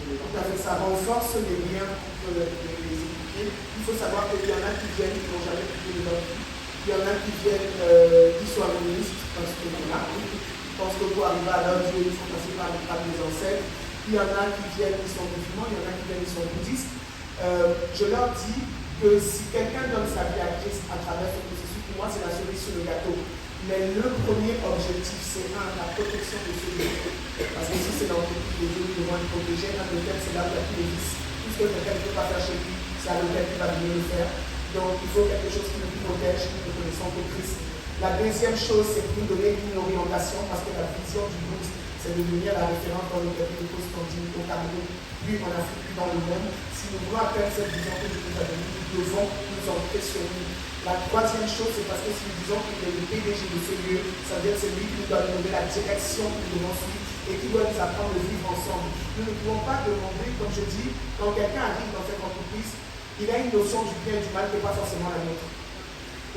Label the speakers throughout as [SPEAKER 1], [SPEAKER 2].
[SPEAKER 1] Donc ça renforce les liens entre les équipiers. Il faut savoir qu'il y en a qui viennent, qui n'ont jamais quitté leur vie. Il y en a qui viennent, qui sont animistes, parce que je pense que pour arriver à leur Dieu, il faut passer par les traces des ancêtres. Il y en a qui viennent, qui sont musulmans, il y en a qui viennent, qui sont bouddhistes. Je leur dis que si quelqu'un donne sa vie à Christ à travers ce processus, pour moi, c'est la cerise sur le gâteau. Mais le premier objectif, c'est la protection de ce lieu. Parce que si c'est l'entreprise de Dieu, nous devons être protégés. Un hôtel, c'est là où il y a tous les vices. Tout ce que quelqu'un ne peut pas faire chez lui, c'est à l'hôtel qui va venir le faire. Donc, il faut quelque chose qui nous protège, qui nous connaissons que Christ. La deuxième chose, c'est pour nous donner une orientation, parce que la vision du groupe, c'est de devenir la référence dans le pays de Constantine, au Cameroun, plus en Afrique, plus dans le monde. Si nous voulons atteindre cette vision que Dieu nous a donnée, nous devons nous ancrer sur nous. La troisième chose, c'est parce que si nous disons qu'il est le PDG de ce lieu, ça veut dire que c'est lui qui nous doit donner la direction que nous devons suivre et qui doit nous apprendre de vivre ensemble. Nous ne pouvons pas demander, comme je dis, quand quelqu'un arrive dans cette entreprise, il a une notion du bien et du mal qui n'est pas forcément la nôtre.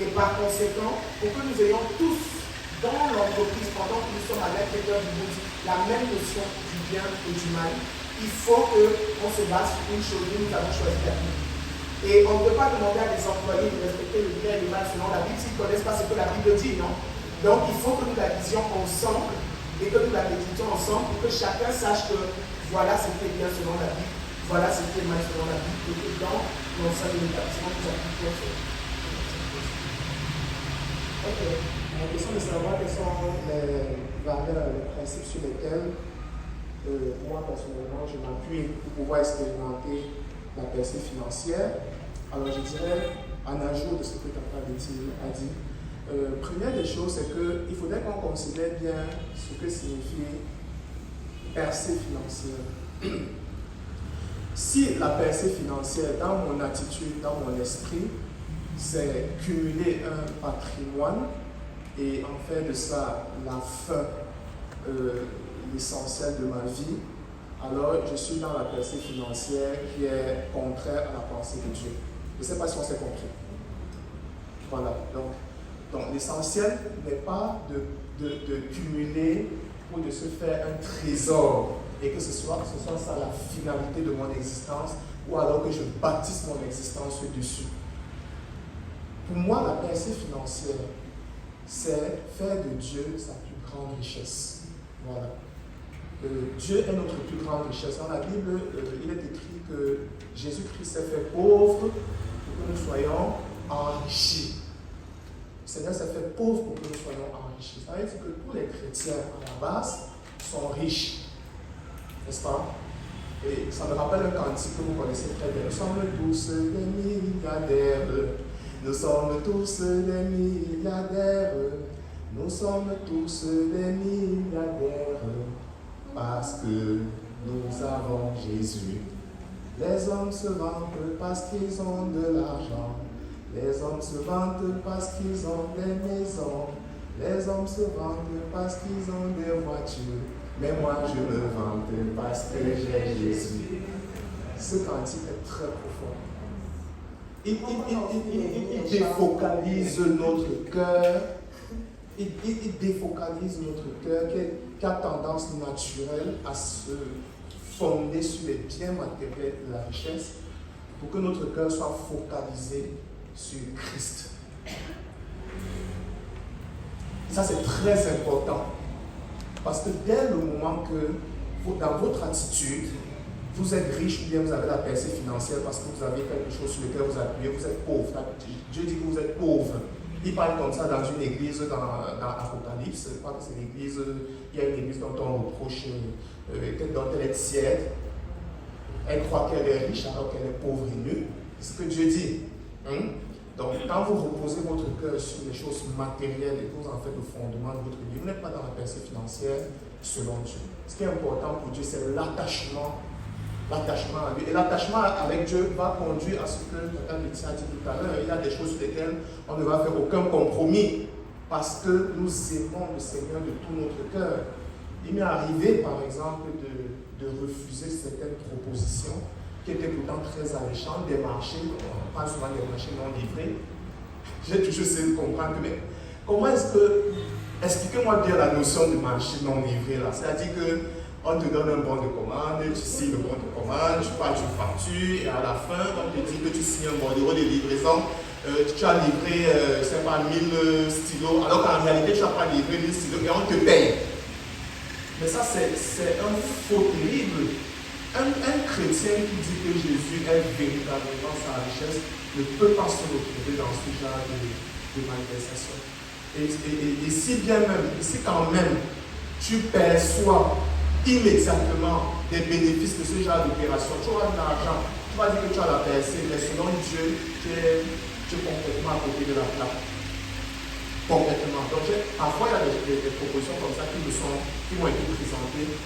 [SPEAKER 1] Et par conséquent, pour que nous ayons tous dans l'entreprise, pendant que nous sommes à l'intérieur du monde, la même notion du bien et du mal, il faut qu'on se base sur une chose. Nous avons choisi la Bible. Et on ne peut pas demander à des employés de respecter le bien et le mal selon la Bible s'ils ne connaissent pas ce que la Bible dit, non? Donc il faut que nous la disions ensemble et que nous la méditions ensemble pour que chacun sache que voilà ce qui est bien selon la Bible, voilà ce qui est mal selon la Bible, et que dans l'ensemble de l'établissement, nous appliquons ça. Ok. La question de savoir quels sont les valeurs, les principes sur lesquels moi personnellement je m'appuie pour pouvoir expérimenter la percée financière. Alors je dirais, en ajout de ce que Papa a dit, première des choses, c'est qu'il faudrait qu'on considère bien ce que signifie percée financière. Si la percée financière, dans mon attitude, dans mon esprit, c'est cumuler un patrimoine et en faire de ça la fin, l'essentiel de ma vie, alors je suis dans la percée financière qui est contraire à la pensée de Dieu. Je ne sais pas si on s'est compris. Voilà, donc l'essentiel n'est pas de cumuler ou de se faire un trésor et que ce soit ça la finalité de mon existence ou alors que je bâtisse mon existence dessus. Pour moi, la percée financière, c'est faire de Dieu sa plus grande richesse. Voilà. Dieu est notre plus grande richesse. Dans la Bible, il est écrit que Jésus-Christ s'est fait pauvre pour que nous soyons enrichis. Le Seigneur s'est fait pauvre pour que nous soyons enrichis. Ça veut dire que tous les chrétiens, à la base, sont riches. N'est-ce pas? Et ça me rappelle un cantique que vous connaissez très bien. Nous sommes tous des milliardaires. Nous sommes tous des milliardaires. Nous sommes tous des milliardaires. Parce que nous avons Jésus. Les hommes se vantent parce qu'ils ont de l'argent. Les hommes se vantent parce qu'ils ont des maisons. Les hommes se vantent parce qu'ils ont des voitures. Mais moi je me vante parce que j'ai Jésus. Ce cantique est très profond. Il défocalise notre cœur. Il défocalise notre cœur qui a tendance naturelle à se fonder sur les biens matériels de la richesse pour que notre cœur soit focalisé sur Christ. Ça, c'est très important. Parce que dès le moment que, dans votre attitude, vous êtes riche ou bien vous avez la percée financière parce que vous avez quelque chose sur lequel vous appuyez, vous êtes pauvre. Dieu dit que vous êtes pauvre. Il parle comme ça dans une église, dans Apocalypse. Je crois que c'est l'église, il y a une église dont on reproche, dont elle est tiède. Elle croit qu'elle est riche alors qu'elle est pauvre et nulle. C'est ce que Dieu dit. Donc, quand vous reposez votre cœur sur les choses matérielles et que vous en faites le fondement de votre vie, vous n'êtes pas dans la percée financière selon Dieu. Ce qui est important pour Dieu, c'est l'attachement à lui. Et l'attachement avec Dieu va conduire à ce que Tata Betty a dit tout à l'heure. Il y a des choses sur lesquelles on ne va faire aucun compromis parce que nous aimons le Seigneur de tout notre cœur. Il m'est arrivé, par exemple, de refuser certaines propositions qui étaient pourtant très alléchantes, des marchés, on parle souvent des marchés non livrés. J'ai toujours essayé de comprendre, mais comment est-ce que, expliquez-moi bien la notion de marché non livré là. C'est-à-dire que
[SPEAKER 2] On te donne un bon de commande, tu signes le bon de commande, tu pars, tu factures, et à la fin, on te dit que tu signes un bordereau de livraison, tu as livré, je ne sais pas, 1000 stylos, alors qu'en réalité, tu n'as pas livré 1000 stylos et on te paye. Mais ça, c'est un faux terrible. Un chrétien qui dit que Jésus est véritablement sa richesse ne peut pas se retrouver dans ce genre de manifestation. Et si bien même, si quand même, tu perçois immédiatement des bénéfices de ce genre d'opération, tu auras de l'argent, tu vas dire que tu as la percée, mais selon Dieu, tu es complètement à côté de la plaque. Complètement. Donc, parfois, il y a des propositions comme ça qui m'ont été présentées,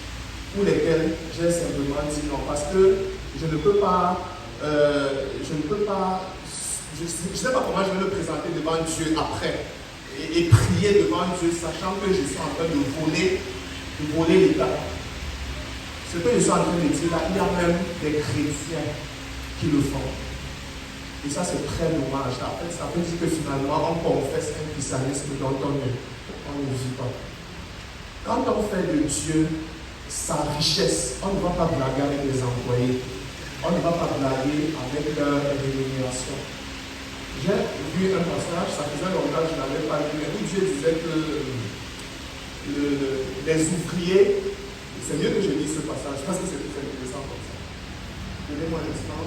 [SPEAKER 2] pour lesquelles j'ai simplement dit non, parce que je ne peux pas, je ne sais pas comment je vais me présenter devant Dieu après et prier devant Dieu, sachant que je suis en train de voler l'État. Ce que je suis en train de dire là, il y a même des chrétiens qui le font. Et ça, c'est très dommage. En fait, ça veut dire que finalement, on confesse un christianisme dont on ne vit pas. Quand on fait de Dieu sa richesse, on ne va pas blaguer avec les employés. On ne va pas blaguer avec leur rémunération. J'ai vu un passage, ça faisait longtemps que je n'avais pas lu, où Dieu disait que les ouvriers, c'est mieux que je lise ce passage, parce que c'est plus intéressant comme ça. Donnez-moi un instant.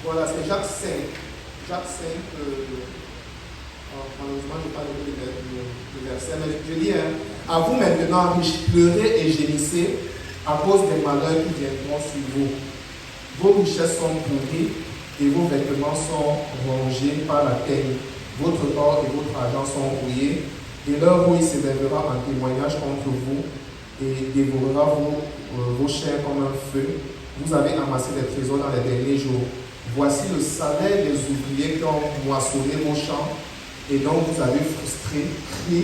[SPEAKER 2] Voilà, c'est Jacques 5. Jacques 5, malheureusement, je n'ai pas lu le verset, mais je lis, à vous maintenant, riches, pleurez et gémissez à cause des malheurs qui viendront sur vous. Vos richesses sont pourries et vos vêtements sont rongés par la teigne. Votre or et votre argent sont rouillés, et leur rouille s'élèvera en témoignage contre vous et dévorera vos chairs comme un feu. Vous avez amassé des trésors dans les derniers jours. Voici le salaire des ouvriers qui ont moissonné vos champs et dont vous avez frustré, cri,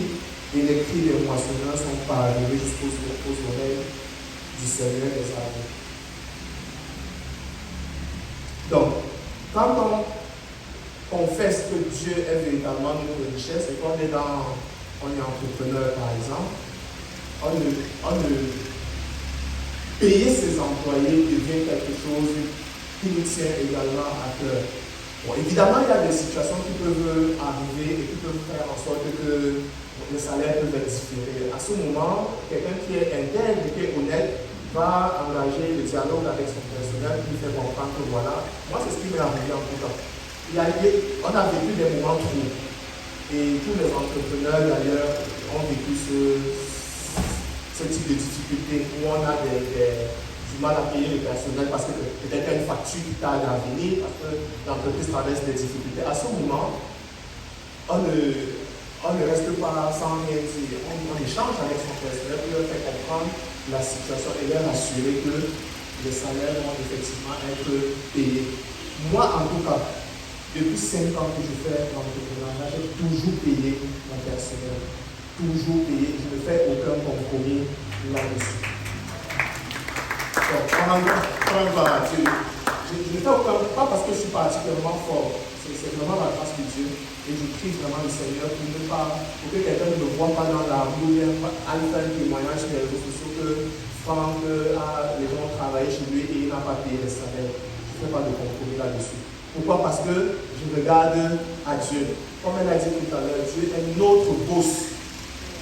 [SPEAKER 2] et les cris des moissonneurs sont parvenus jusqu'aux oreilles du Seigneur des armées. Donc, quand on confesse que Dieu est véritablement notre richesse et qu'on est entrepreneur par exemple, payer ses employés devient quelque chose qui nous tient également à cœur. Bon, évidemment, il y a des situations qui peuvent arriver et qui peuvent faire en sorte que les salaires peuvent être différés. À ce moment, quelqu'un qui est intègre, qui est honnête, va engager le dialogue avec son personnel, qui fait comprendre que voilà, moi c'est ce qui m'est arrivé en tout cas. On a vécu des moments trop. Et tous les entrepreneurs d'ailleurs ont vécu ce type de difficulté où on a du mal à payer le personnel parce que peut-être qu'il y a une facture qui tarde à venir, parce que l'entreprise traverse des difficultés. À ce moment, on ne reste pas sans rien dire. On échange avec son personnel pour leur faire comprendre la situation et leur assurer que les salaires vont effectivement être payés. Moi, en tout cas, depuis 5 ans que je fais l'entrepreneuriat, j'ai toujours payé mon personnel. Toujours payé. Je ne fais aucun compromis là-dessus. Comment va Dieu? Je ne fais aucun, pas parce que je suis particulièrement fort, c'est vraiment la grâce de Dieu. Et je prie vraiment le Seigneur pour que quelqu'un ne me voit pas dans la rue, ou bien aille faire un témoignage sur les réseaux sociaux que Franck les gens ont travaillé chez lui et il n'a pas payé les salaires. Je ne fais pas de compromis là-dessus. Pourquoi? Parce que je regarde à Dieu. Comme elle a dit tout à l'heure, Dieu est notre boss.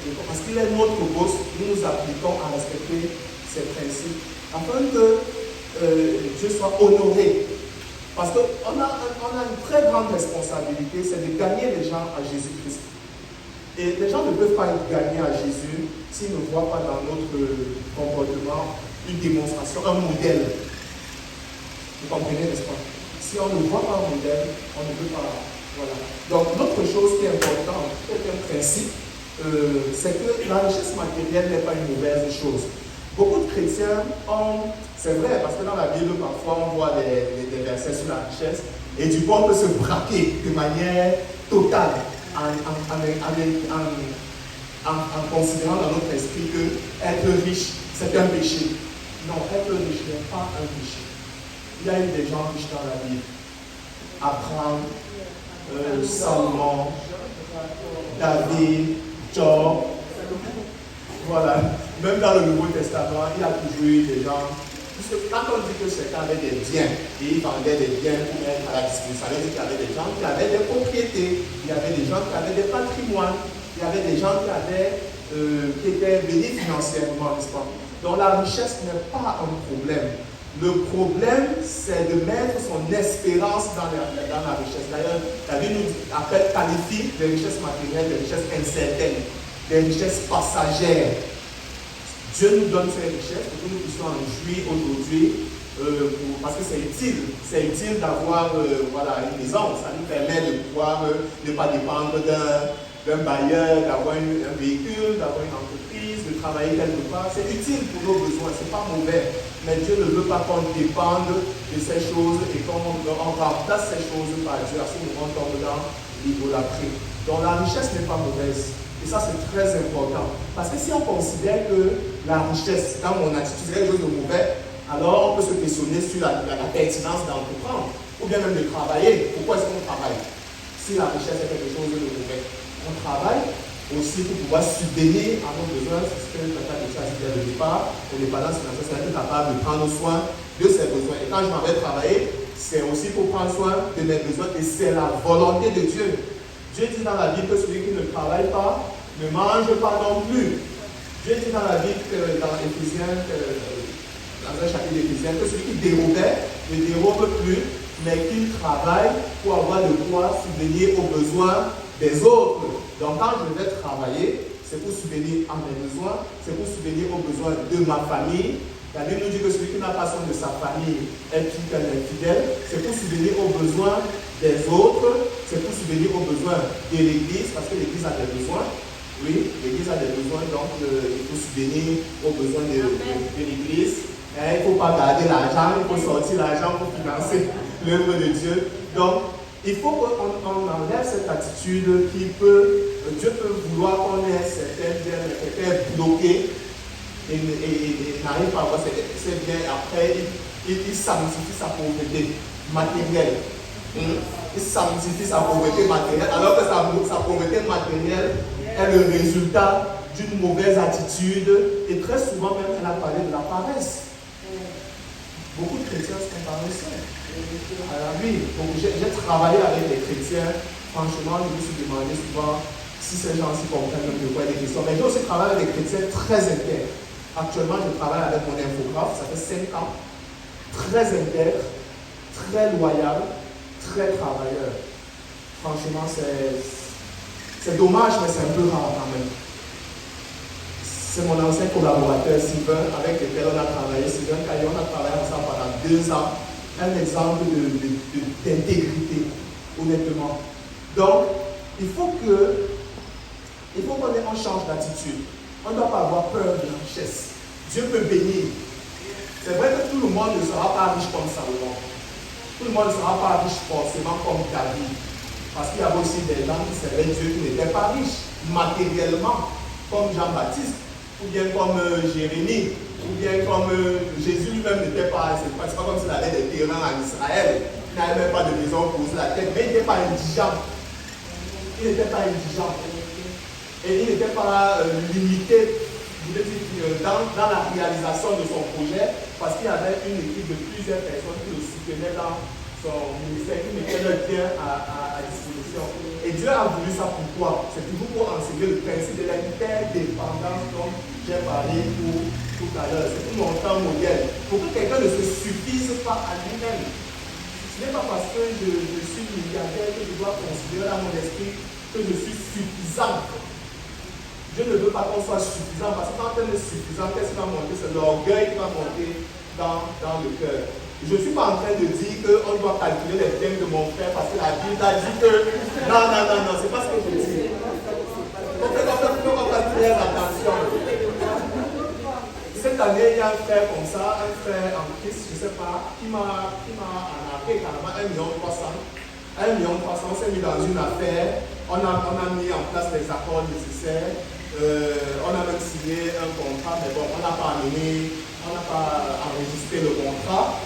[SPEAKER 2] Et parce qu'il est notre boss, nous nous appliquons à respecter ses principes afin que Dieu soit honoré. Parce qu'on a une très grande responsabilité, c'est de gagner les gens à Jésus-Christ. Et les gens ne peuvent pas être gagnés à Jésus s'ils ne voient pas dans notre comportement une démonstration, un modèle. Vous comprenez, n'est-ce pas? Si on ne voit pas un modèle, on ne peut pas. Voilà. Donc, l'autre chose qui est importante, c'est un principe, c'est que la richesse matérielle n'est pas une mauvaise chose. Beaucoup de chrétiens ont, c'est vrai, parce que dans la Bible, parfois, on voit des versets sur la richesse, et du coup, on peut se braquer de manière totale en en considérant dans notre esprit que être riche, c'est un péché. Non, être riche n'est pas un péché. Il y a eu des gens riches dans la Bible. Abraham, Salomon, David, Job. Voilà. Même dans le Nouveau Testament, il y a toujours eu des gens. Parce que quand on dit que certains avaient des biens, et ils vendaient des biens pour mettre à la disposition, ça veut dire qu'il y avait des gens qui avaient des propriétés, il y avait des gens qui avaient des patrimoines, il y avait des gens qui étaient bénis financièrement, n'est-ce pas? Donc la richesse n'est pas un problème. Le problème, c'est de mettre son espérance dans la richesse. D'ailleurs, la Bible nous qualifie les richesses matérielles, des richesses incertaines, des richesses passagères. Dieu nous donne ces richesses pour que nous puissions en jouir aujourd'hui, parce que c'est utile d'avoir une maison. Ça nous permet de pouvoir ne pas dépendre d'un bailleur, d'avoir un véhicule, d'avoir une entreprise, de travailler quelque part. C'est utile pour nos besoins, ce n'est pas mauvais. Mais Dieu ne veut pas qu'on dépende de ces choses et qu'on remplace ces choses par Dieu. À ce moment, on tombe dans l'idolâtrie. Donc la richesse n'est pas mauvaise. Et ça, c'est très important. Parce que si on considère que la richesse, dans mon attitude, c'est quelque chose de mauvais, alors on peut se questionner sur la pertinence d'entreprendre, ou bien même de travailler. Pourquoi est-ce qu'on travaille? Si la richesse est quelque chose de mauvais, on travaille aussi pour pouvoir subvenir à nos besoins. C'est ce que le Tata de Chasse disait au départ. L'indépendance financière, c'est être capable de prendre soin de ses besoins. Et quand je m'en vais travailler, c'est aussi pour prendre soin de mes besoins. Et c'est la volonté de Dieu. Dieu dit dans la Bible que celui qui ne travaille pas ne mange pas non plus. Dieu dit dans la Bible, dans Éphésiens, dans un chapitre d'Éphésiens, que celui qui dérobait ne dérobe plus, mais qu'il travaille pour avoir de quoi subvenir aux besoins des autres. Donc quand je vais travailler, c'est pour subvenir à mes besoins, c'est pour subvenir aux besoins de ma famille. La Bible nous dit que celui qui n'a pas soin de sa famille est infidèle. C'est pour subvenir aux besoins des autres, c'est pour subvenir aux besoins de l'Église, parce que l'Église a des besoins. Oui, l'Église a des besoins, donc il faut subvenir aux besoins de l'Église. Il ne faut pas garder l'argent, il faut sortir l'argent pour financer l'œuvre de Dieu. Donc, il faut qu'on enlève cette attitude qui Dieu peut vouloir qu'on ait certains biens, certains bloqués et n'arrive pas à avoir ces biens. Après, il sanctifie sa pauvreté matérielle. Il sanctifie sa pauvreté matérielle, alors que sa pauvreté matérielle est le résultat d'une mauvaise attitude. Et très souvent, même, elle a parlé de la paresse. Beaucoup de chrétiens sont paresseux. Oui, donc j'ai travaillé avec des chrétiens. Franchement, je me suis demandé souvent si ces gens-ci comprennent de quoi il est question. Mais j'ai aussi travaillé avec des chrétiens très intègres. Actuellement, je travaille avec mon infographe, ça fait 5 ans. Très intègre, très loyal, très travailleur. Franchement, c'est dommage, mais c'est un peu rare quand même. C'est mon ancien collaborateur Sylvain, avec lequel on a travaillé. Sylvain Caillon, on a travaillé ensemble pendant 2 ans. Un exemple d'intégrité, honnêtement. Donc, il faut qu'on change d'attitude. On ne doit pas avoir peur de la richesse. Dieu peut bénir. C'est vrai que tout le monde ne sera pas riche comme Salomon. Tout le monde ne sera pas riche forcément comme David. Parce qu'il y avait aussi des gens qui servaient Dieu qui n'étaient pas riches matériellement, comme Jean-Baptiste, ou bien comme Jérémie, ou bien comme Jésus lui-même n'était pas, c'est pas comme s'il avait des terrains en Israël, il n'avait même pas de maison pour poser la tête, mais il n'était pas indigent. Il n'était pas indigent. Et il n'était pas limité dans la réalisation de son projet, parce qu'il y avait une équipe de plusieurs personnes qui le soutenaient dans son ministère, qui mettaient leur bien à disposition. Et Dieu a voulu ça pourquoi? C'est toujours pour enseigner le principe de l'interdépendance dont j'ai parlé tout à l'heure. C'est pour montrer un modèle. Pour que quelqu'un ne se suffise pas à lui-même. Ce n'est pas parce que je suis milliardaire que je dois considérer dans mon esprit que je suis suffisant. Dieu ne veut pas qu'on soit suffisant, parce que quand on est suffisant, qu'est-ce qui va monter? C'est l'orgueil qui va monter dans le cœur. Je ne suis pas en train de dire qu'on doit calculer les biens de mon frère parce que la Bible a dit que... Non, c'est pas ce que je dis. Donc, on va faire attention. Cette année, il y a un frère comme ça, un frère en Christ, je ne sais pas, qui m'a arnaqué carrément 1,3 million. 1,3 million, on s'est mis dans une affaire, on a mis en place les accords nécessaires. On a même signé un contrat, mais bon, on n'a pas enregistré le contrat.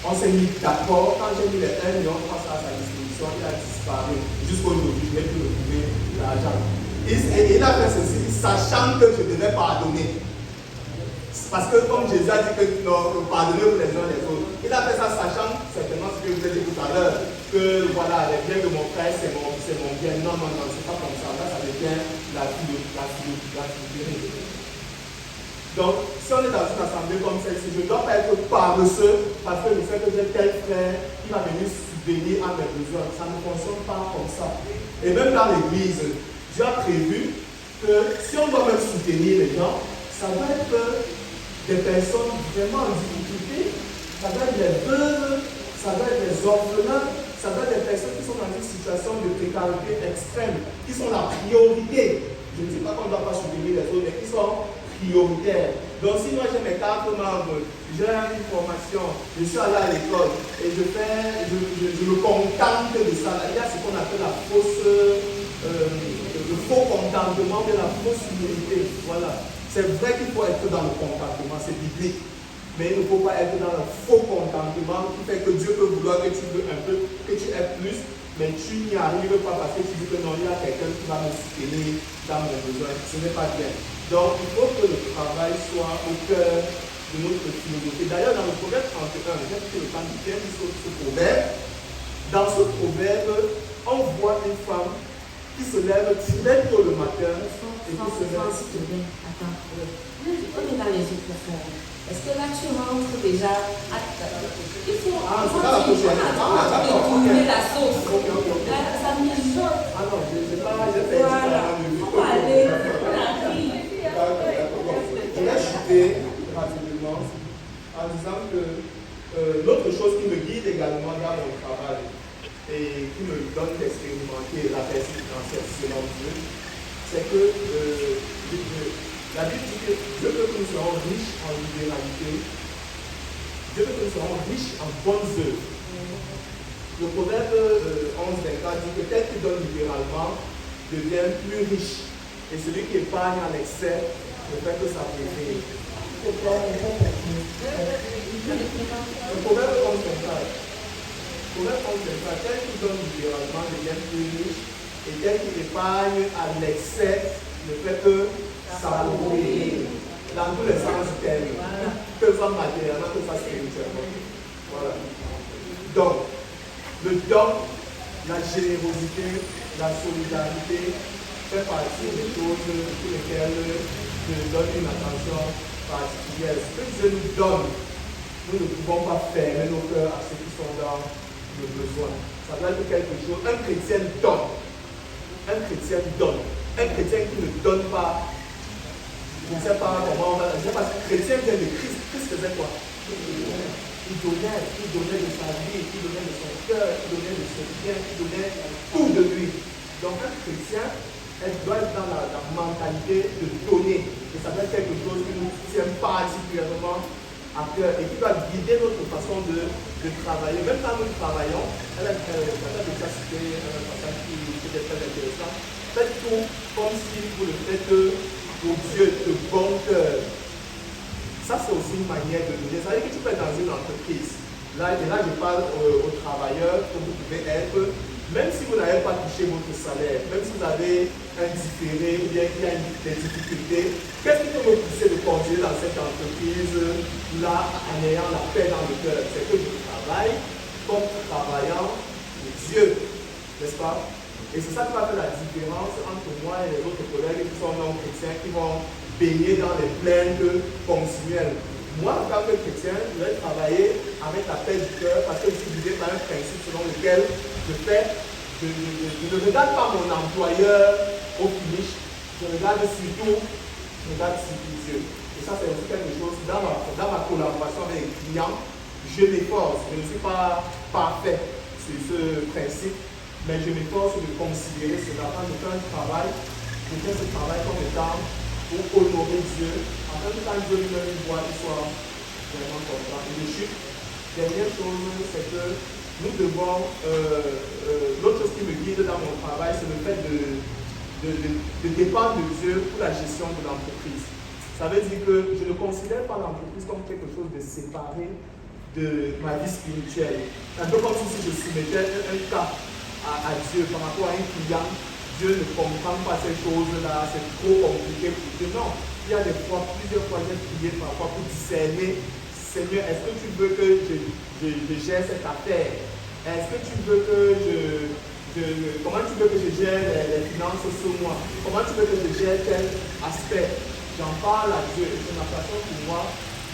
[SPEAKER 2] On s'est mis d'accord. Quand j'ai mis les 1 million à sa disposition, il a disparu. Jusqu'aujourd'hui, je n'ai plus retrouvé l'argent. Et il a fait ceci, sachant que je devais pardonner. Parce que comme Jésus a dit que non, pardonnez-vous les uns les autres, il a fait ça sachant certainement ce que je vous ai dit tout à l'heure, que voilà, les biens de mon frère, c'est mon bien. Non, c'est pas comme ça. Là, ça devient la fidélité. Donc, si on est dans une assemblée comme celle-ci, je ne dois pas être paresseux parce que je sais que j'ai tel frère qui va venir subvenir à mes besoins. Ça ne fonctionne pas comme ça. Et même dans l'église, Dieu a prévu que si on doit même soutenir les gens, ça doit être des personnes vraiment en difficulté, ça doit être des veuves, ça doit être des orphelins, ça doit être des personnes qui sont dans une situation de précarité extrême, qui sont la priorité. Je ne dis pas qu'on ne doit pas soutenir les autres, mais qui sont prioritaires. Donc si moi j'ai mes 4 membres, j'ai une formation, je suis allé à l'école et je me contente de ça. Il y a ce qu'on appelle le faux contentement de la fausse humilité. Voilà. C'est vrai qu'il faut être dans le contentement, c'est biblique. Mais il ne faut pas être dans le faux contentement qui fait que Dieu peut vouloir que tu veux un peu, que tu aies plus, mais tu n'y arrives pas parce que tu dis que non, il y a quelqu'un qui va me soutenir dans mon besoin. Ce n'est pas bien. Donc il faut que le travail soit au cœur de notre philosophie. D'ailleurs, dans le proverbe 31, j'ai pris le temps de bien ce proverbe. Dans ce proverbe, on voit une femme qui se lève très tôt le matin et qui se lève.
[SPEAKER 3] Attends, on est dans les autres formes. Est-ce que là tu rentres déjà à il faut tourner la sauce. Ça mijote.
[SPEAKER 2] Ah non, je ne sais pas, j'ai fait
[SPEAKER 3] voilà. On va aller, on arrive.
[SPEAKER 2] Je vais chuter rapidement en disant que l'autre chose qui me guide également dans mon travail et qui me donne d'expérimenter la personne financière selon Dieu, c'est que la Bible dit que Dieu veut que nous soyons riches en libéralité, Dieu veut que nous soyons riches en bonnes œuvres. Le proverbe 11-24 dit que tel qui donne libéralement devient plus riche, et celui qui épargne en excès ne fait que s'appauvrir. Le proverbe 11-24, tel qui donne libéralement devient plus riche, et tel qui épargne à l'excès ne fait que s'appauvrir. Dans tous les sens du terme, que ce soit matériellement, que ce soit spirituellement. Voilà. Donc, le don, la générosité, la solidarité fait partie des choses pour lesquelles je donne une attention particulière. Ce que Dieu nous donne, nous ne pouvons pas fermer nos cœurs à ceux qui sont dans le besoin. Ça doit être quelque chose. Un chrétien donne. Un chrétien donne. Un chrétien qui ne donne pas, je ne sais pas comment on va dire, parce que chrétien vient de Christ. Christ faisait quoi? Il donnait de sa vie, il donnait de son cœur, il donnait de son bien, il donnait tout de lui. Donc un chrétien, elle doit être dans la mentalité de donner. Et ça doit être quelque chose qui nous tient particulièrement à cœur et qui doit guider notre façon de travailler. Même quand nous travaillons, elle a déjà cité un passage qui est très intéressant. Faites tout comme si vous le faites pour Dieu de bon cœur. Ça, c'est aussi une manière de donner. Ça veut dire que tu peux être dans une entreprise. Là, je parle aux travailleurs que vous pouvez être, même si vous n'avez pas touché votre salaire, même si vous avez un différé ou bien qu'il y a des difficultés, qu'est-ce qui peut me pousser de continuer dans cette entreprise-là en ayant la paix dans le cœur? C'est que je travaille comme travaillant pour Dieu, n'est-ce pas? Et c'est ça qui va faire la différence entre moi et les autres collègues qui sont non chrétiens, qui vont baigner dans les plaintes continuelles. Moi, en tant que chrétien, je vais travailler avec la paix du cœur parce que je suis guidé par un principe selon lequel je ne regarde pas mon employeur au finish, je regarde surtout Dieu. Et ça, c'est aussi quelque chose, dans ma collaboration avec les clients, je m'efforce, je ne suis pas parfait sur ce principe, mais je m'efforce de considérer cela. Quand je fais un travail, je fais ce travail comme étant pour honorer Dieu, afin que quand Dieu lui-même voit, il soit vraiment content. Et le chiffre, dernière chose, c'est que nous devons, l'autre chose qui me guide dans mon travail, c'est le fait de de dépendre de Dieu pour la gestion de l'entreprise. Ça veut dire que je ne considère pas l'entreprise comme quelque chose de séparé de ma vie spirituelle. Un peu comme si je soumettais un cas à Dieu par rapport à un client. Dieu ne comprend pas ces choses-là, c'est trop compliqué pour Dieu. Non, il y a des fois, plusieurs fois, j'ai prié parfois pour discerner. Seigneur, est-ce que tu veux que je gère cette affaire? Est-ce que tu veux que comment tu veux que je gère les finances ce mois? Comment tu veux que je gère tel aspect? J'en parle à Dieu. C'est ma façon pour moi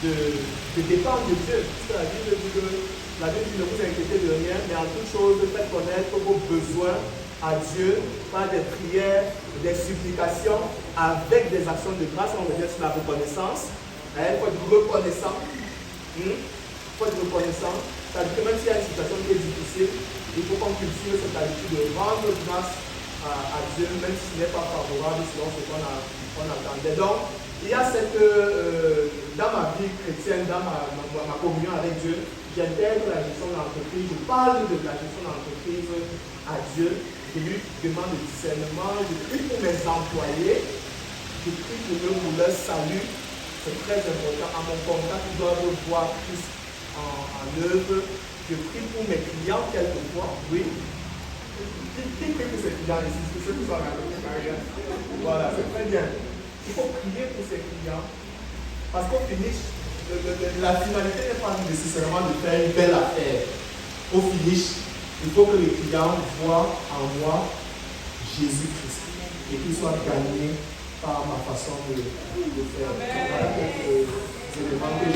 [SPEAKER 2] de dépendre de Dieu. Parce que la Bible dit que ne vous inquiétez de rien, mais en toute chose, faites connaître vos besoins à Dieu par des prières, des supplications, avec des actions de grâce. On revient sur la reconnaissance. Il faut être reconnaissant. Il faut être reconnaissant. C'est-à-dire que même s'il y a une situation qui est difficile, il faut qu'on cultive cette habitude de rendre grâce à Dieu, même si ce n'est pas favorable selon ce qu'on attendait. Donc, il y a dans ma vie chrétienne, dans ma communion avec Dieu, j'intègre la gestion de l'entreprise, je parle de la gestion de l'entreprise à Dieu, je lui demande de discernement, je prie pour mes employés, je prie pour leur salut, c'est très important. À mon contact, ils doivent voir Christ en œuvre. Je prie pour mes clients quelquefois, oui. Qui prie pour ses clients ici? C'est ceux qui sont regardés. Voilà, c'est très bien. Il faut prier pour ses clients. Parce qu'au finish, la finalité n'est pas nécessairement de faire une belle affaire. Au finish, il faut que les clients voient en moi Jésus-Christ et qu'ils soient gagnés par ma façon de faire. Voilà quelques éléments que